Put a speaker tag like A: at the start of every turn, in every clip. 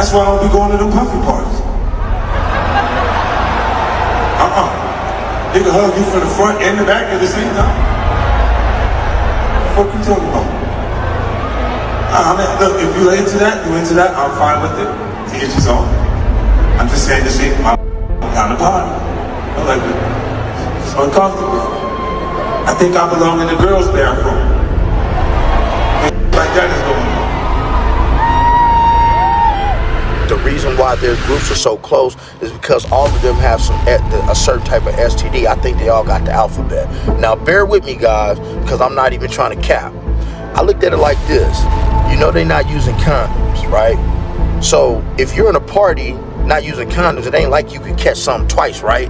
A: That's why I don't be going to them puffy parties. They can hug you from the front and the back at the same time. What the fuck you talking about? I mean, look, if you're into that, I'm fine with it. To each his own. I'm just saying this ain't my kind of party. I like it. It's uncomfortable. I think I belong in the girls' bathroom. Like that is going on.
B: The reason why their groups are so close is because all of them have a certain type of STD. I think they all got the alphabet. Now, bear with me, guys, because I'm not even trying to cap. I looked at it like this. You know they're not using condoms, right? So if you're in a party not using condoms, it ain't like you can catch something twice, right?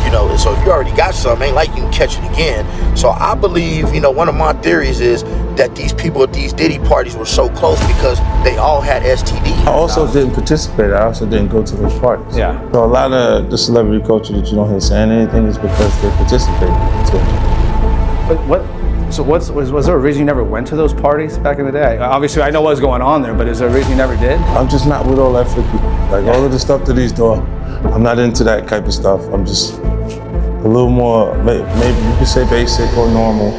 B: You know, so if you already got something, ain't like you can catch it again. So I believe, you know, one of my theories is that these people at these Diddy parties were so close because they all had STDs.
C: I also didn't participate. I also didn't go to those parties.
D: Yeah.
C: So a lot of the celebrity culture that you don't hear saying anything is because they participated.
D: Was there a reason you never went to those parties back in the day? Obviously, I know what was going on there, but is there a reason you never did?
C: I'm just not with all that for people. Like all of the stuff that he's doing, I'm not into that type of stuff. I'm just a little more, maybe you could say basic or normal.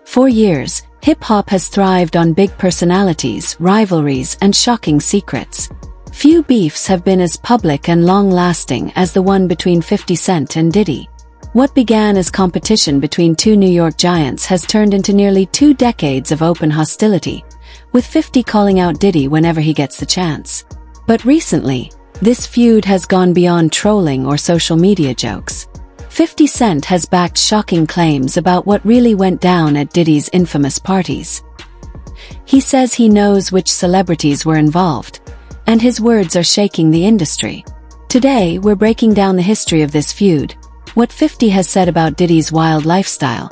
E: For years, hip-hop has thrived on big personalities, rivalries, and shocking secrets. Few beefs have been as public and long-lasting as the one between 50 Cent and Diddy. What began as competition between two New York giants has turned into nearly 2 decades of open hostility, with 50 calling out Diddy whenever he gets the chance. But recently, this feud has gone beyond trolling or social media jokes. 50 Cent has backed shocking claims about what really went down at Diddy's infamous parties. He says he knows which celebrities were involved, and his words are shaking the industry. Today, we're breaking down the history of this feud, what 50 has said about Diddy's wild lifestyle,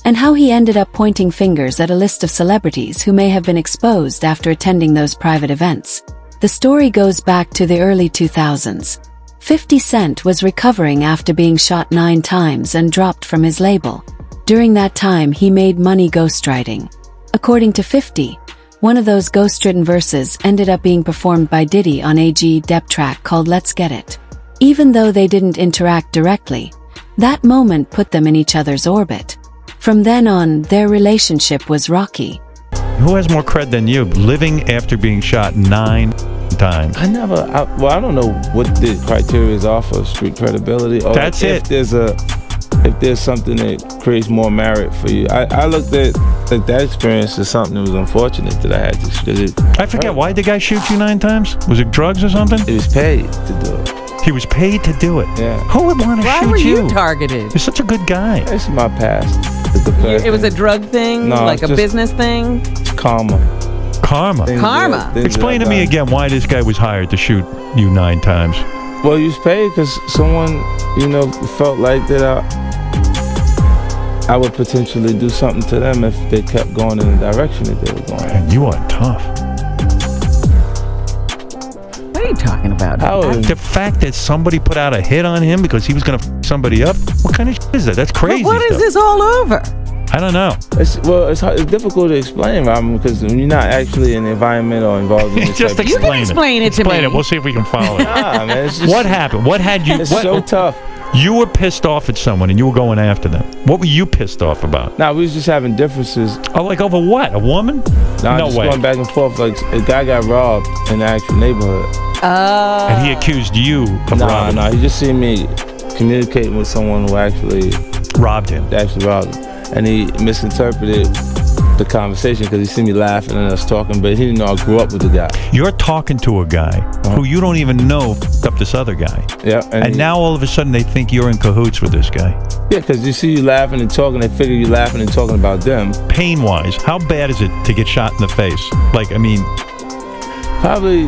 E: and how he ended up pointing fingers at a list of celebrities who may have been exposed after attending those private events. The story goes back to the early 2000s. 50 Cent was recovering after being shot 9 times and dropped from his label. During that time, he made money ghostwriting. According to 50, one of those ghost-written verses ended up being performed by Diddy on a G-Dep track called Let's Get It. Even though they didn't interact directly, that moment put them in each other's orbit. From then on, their relationship was rocky.
F: Who has more cred than you, living after being shot 9 times?
C: I don't know what the criteria are for street credibility. Or
F: That's
C: if
F: it.
C: If there's something that creates more merit for you. I looked at that experience as something that was unfortunate that I had to.
F: I forget, why did the guy shoot you 9 times? Was it drugs or something?
C: It was paid to do it.
F: He was paid to do it.
C: Yeah.
F: Who would want to shoot you?
G: Why were you targeted?
F: You're such a good guy.
C: It's my past.
G: It was a drug thing?
C: No,
G: like a business thing?
C: Karma.
F: Karma.
G: Karma.
F: Explain to me again why this guy was hired to shoot you 9 times.
C: Well, you was paid because someone, felt like that I would potentially do something to them if they kept going in the direction that they were going.
F: Man, you are tough.
G: What are you talking about?
F: The fact that somebody put out a hit on him because he was going to f somebody up? What kind of shit is that? That's crazy.
G: But what is this all over?
F: I don't know.
C: It's difficult to explain, Robin, because when you're not actually in the environment or involved in
F: Just
G: You can explain it to me.
F: Explain it. We'll see if we can follow it.
C: Nah, man, it's just,
F: What happened? What had you?
C: It's so tough.
F: You were pissed off at someone and you were going after them. What were you pissed off about?
C: Nah, we was just having differences.
F: Oh, like over what? A woman?
C: Nah,
F: no
C: just
F: way.
C: going back and forth. Like a guy got robbed in the actual neighborhood.
F: And he accused you of robbing.
C: Nah, he just seen me communicating with someone who actually
F: robbed him.
C: And he misinterpreted the conversation because he seen me laughing and us talking, but he didn't know I grew up with the guy.
F: You're talking to a guy who you don't even know f***ed up this other guy.
C: Yeah.
F: And now all of a sudden they think you're in cahoots with this guy.
C: Yeah, because you see you laughing and talking, they figure you laughing and talking about them.
F: Pain-wise, how bad is it to get shot in the face? Like, I mean...
C: Probably...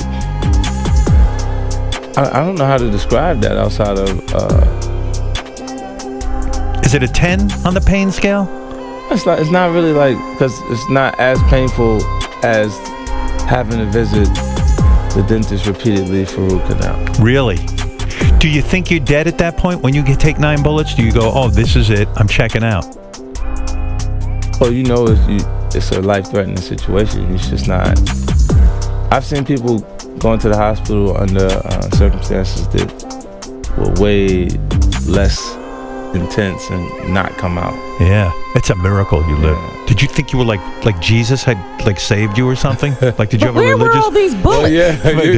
C: I don't know how to describe that outside of...
F: Is it a 10 on the pain scale?
C: It's not really like, because it's not as painful as having to visit the dentist repeatedly for root canal.
F: Really? Do you think you're dead at that point when you take 9 bullets? Do you go, oh, this is it, I'm checking out?
C: Well, it's a life-threatening situation. It's just not. I've seen people going to the hospital under circumstances that were way less intense and not come out.
F: Yeah, it's a miracle you lived. Did you think you were like Jesus had like saved you or something? Like, did you have a
G: Where
F: religious?
G: were all these bullets?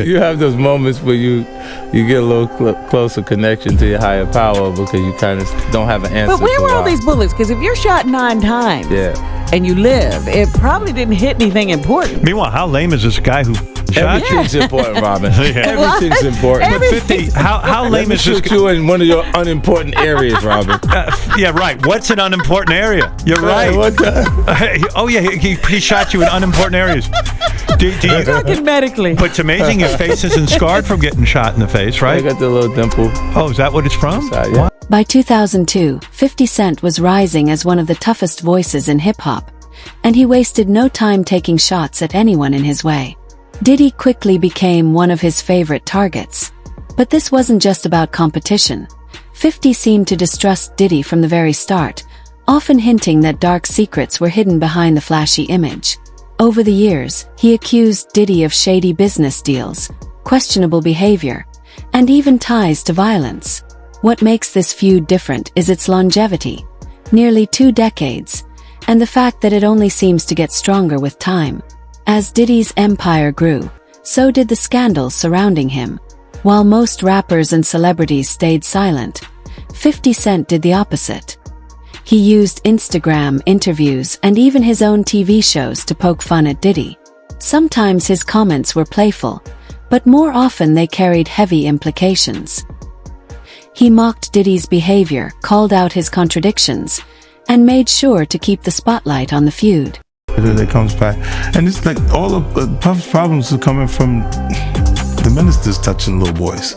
C: You have those moments where you get a little closer connection to your higher power because you kind of don't have an answer.
G: But where
C: to
G: were all
C: why.
G: these bullets? Because if you're shot 9 times and you live, it probably didn't hit anything important.
F: Meanwhile, how lame is this guy who shot you?
C: Everything's important, Robin.
F: Yeah.
C: Everything's important.
F: But 50, how lame is this
C: shoot
F: guy?
C: you in one of your unimportant areas, Robin.
F: Yeah, right. What's an unimportant area? You're right.
C: What the?
F: Oh yeah, he shot you in unimportant areas. Do
G: I'm
F: you,
G: talking medically.
F: but it's amazing your face isn't scarred from getting shot in the face,
C: I
F: right?
C: got the little dimple.
F: Oh, is that what it's from?
C: Side, yeah.
E: By 2002, 50 Cent was rising as one of the toughest voices in hip-hop, and he wasted no time taking shots at anyone in his way. Diddy quickly became one of his favorite targets. But this wasn't just about competition. 50 seemed to distrust Diddy from the very start, often hinting that dark secrets were hidden behind the flashy image. Over the years, he accused Diddy of shady business deals, questionable behavior, and even ties to violence. What makes this feud different is its longevity, nearly 2 decades, and the fact that it only seems to get stronger with time. As Diddy's empire grew, so did the scandals surrounding him. While most rappers and celebrities stayed silent, 50 Cent did the opposite. He used Instagram, interviews, and even his own TV shows to poke fun at Diddy. Sometimes his comments were playful, but more often they carried heavy implications. He mocked Diddy's behavior, called out his contradictions, and made sure to keep the spotlight on the feud.
C: It comes back, and it's like all of Puff's problems are coming from the ministers touching little boys.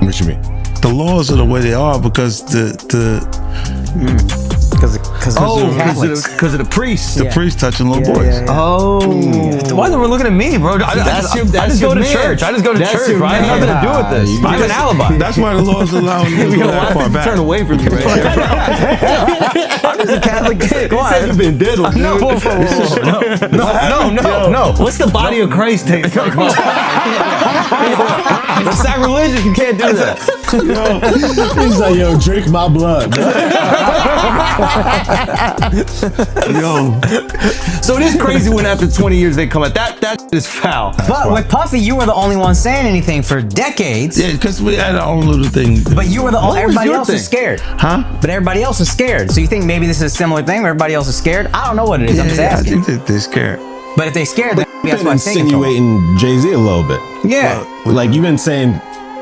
H: What you mean?
C: The laws are the way they are because
I: Because of the priests.
C: the priests touching little boys.
I: Oh.
H: Why are we looking at me, bro? I just go to church. I just go to church, bro. I have nothing to do with this. I have an alibi.
C: That's why the laws allow him to go that far back.
I: Turn away from you right here. I'm just a Catholic kid. Go on. You've been diddled, dude. No. What's the body of Christ taste like? It's sacrilegious. You can't do that.
H: He's like, yo, drink my blood.
I: So it is crazy when after 20 years they come out. That is foul.
J: But with Puffy, you were the only one saying anything for decades.
C: Yeah, because we had our own little thing.
J: But you were the only. Everybody else is scared.
C: Huh?
J: But everybody else is scared. So you think maybe this is a similar thing where everybody else is scared? I don't know what it is. I'm just
C: I
J: asking.
C: think that they're scared.
J: But if they're scared, then that's
H: You've
J: why
H: been
J: I'm thinking.
H: insinuating Jay-Z a little bit.
J: Yeah.
H: Like, you've been saying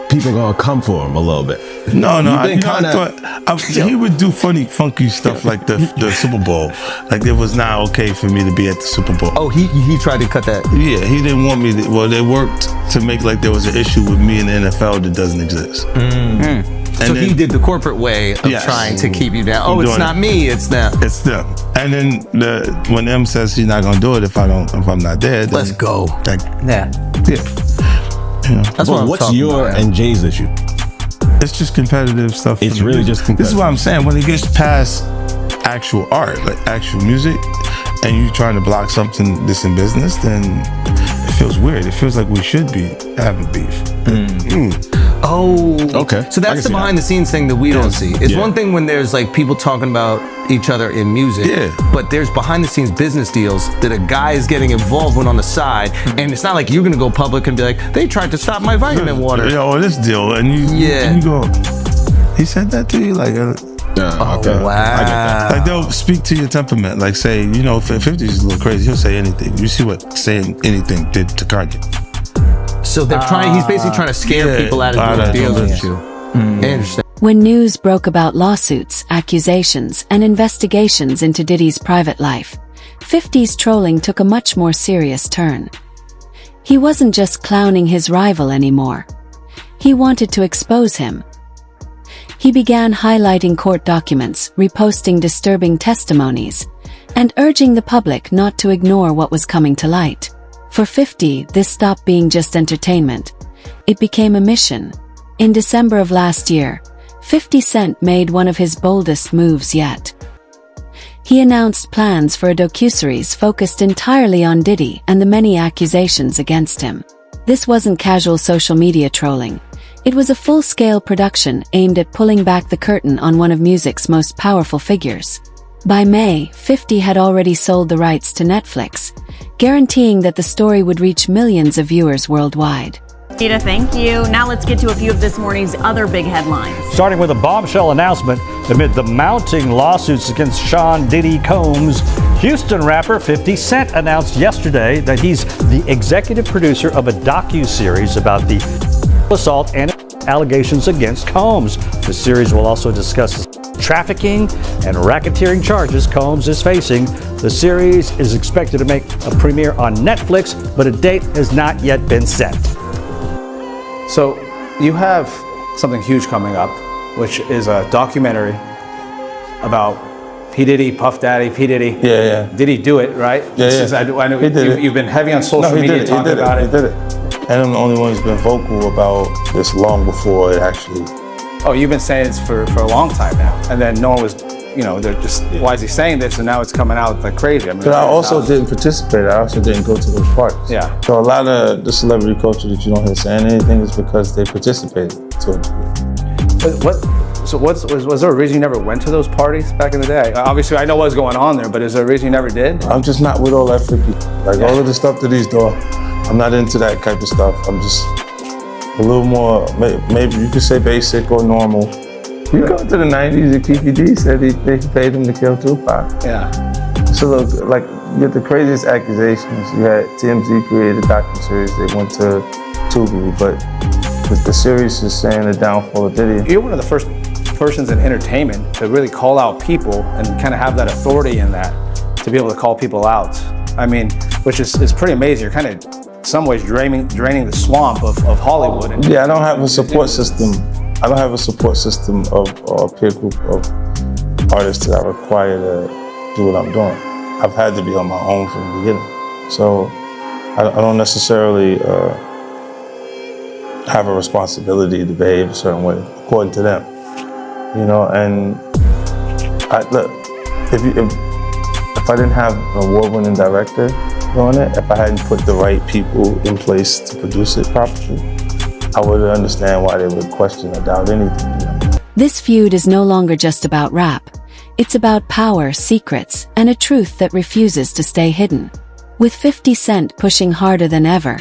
H: people are going to come for him a little bit.
C: No, I
H: You've been
C: thought he would do funky stuff like the Super Bowl. Like, it was not okay for me to be at the Super Bowl.
I: Oh, he tried to cut that.
C: Yeah, he didn't want me to. Well, they worked to make like there was an issue with me in the NFL that doesn't exist.
I: So he did the corporate way of trying to keep you down. Oh, it's not me, it's them.
C: It's them. And then when M says he's not gonna do it if I'm not there, then
I: Let's go.
J: Yeah.
C: You know,
I: That's what I'm
H: What's
I: talking
H: your
I: about.
H: and Jay's issue?
C: it's just competitive stuff.
H: It's really just competitive.
C: This is what I'm saying. When it gets past actual art, like actual music, and you're trying to block something that's in business, then it feels weird. It feels like we should be having beef.
I: Oh,
H: Okay.
I: So
H: I can
I: that's the
H: see
I: behind the scenes thing that we don't see. It's
H: Yeah.
I: one thing when there's like people talking about each other in music, but there's behind the scenes business deals that a guy is getting involved with on the side, and it's not like you're gonna go public and be like, they tried to stop my vitamin water.
C: This deal, and you go, he said that to you, like.
H: Okay.
I: Wow.
H: I get that.
C: Like they'll speak to your temperament. Like say, 50 is a little crazy. He'll say anything. You see what saying anything did to Kanye.
I: So they're trying. He's basically trying to scare people out of doing deals with you. Interesting.
E: When news broke about lawsuits, accusations, and investigations into Diddy's private life, 50's trolling took a much more serious turn. He wasn't just clowning his rival anymore. He wanted to expose him. He began highlighting court documents, reposting disturbing testimonies, and urging the public not to ignore what was coming to light. For 50, this stopped being just entertainment. It became a mission. In December of last year, 50 Cent made one of his boldest moves yet. He announced plans for a docuseries focused entirely on Diddy and the many accusations against him. This wasn't casual social media trolling. It was a full-scale production aimed at pulling back the curtain on one of music's most powerful figures. By May, 50 had already sold the rights to Netflix, guaranteeing that the story would reach millions of viewers worldwide.
K: Rita, thank you. Now let's get to a few of this morning's other big headlines.
L: Starting with a bombshell announcement amid the mounting lawsuits against Sean Diddy Combs, Houston rapper 50 Cent announced yesterday that he's the executive producer of a docu-series about the assault and allegations against Combs. The series will also discuss trafficking and racketeering charges Combs is facing. The series is expected to make a premiere on Netflix, but a date has not yet been set.
D: So you have something huge coming up, which is a documentary about P. Diddy, Puff Daddy, P. Diddy.
C: Yeah.
D: Did he do it, right?
C: Yeah.
D: I know you've been heavy on social media talking about it.
C: He did it. And I'm the only one who's been vocal about this long before it actually.
D: Oh, you've been saying this for a long time now. And then no one was, they're just, why is he saying this? And now it's coming out like crazy. I mean,
C: but I also didn't participate. I also didn't go to those parties.
D: Yeah.
C: So a lot of the celebrity culture that you don't hear saying anything is because they participated to a degree.
D: Was there a reason you never went to those parties back in the day? Obviously, I know what's going on there, but is there a reason you never did?
C: I'm just not with all that freaky. All of the stuff that he's doing, I'm not into that type of stuff. I'm just a little more, maybe you could say basic or normal. You go to the 90s, and Kiki D said they paid him to kill Tupac.
D: Yeah.
C: So look, you get the craziest accusations. You had TMZ created a docuseries. They went to Tubi, but the series is saying the downfall of Diddy.
D: You're one of the first persons in entertainment to really call out people and kind of have that authority in that, to be able to call people out. I mean, which is pretty amazing. You're kind of, in some ways, draining the swamp of Hollywood.
C: I don't have a support system. I don't have a support system of a peer group of artists that I require to do what I'm doing. I've had to be on my own from the beginning. So I don't necessarily have a responsibility to behave a certain way, according to them. And look, if I didn't have an award-winning director doing it, if I hadn't put the right people in place to produce it properly, I would understand why they would question or doubt anything.
E: This feud is no longer just about rap. It's about power, secrets, and a truth that refuses to stay hidden. With 50 Cent pushing harder than ever,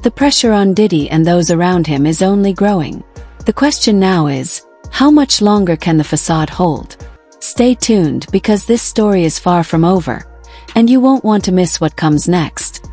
E: the pressure on Diddy and those around him is only growing. The question now is, how much longer can the facade hold? Stay tuned because this story is far from over, and you won't want to miss what comes next.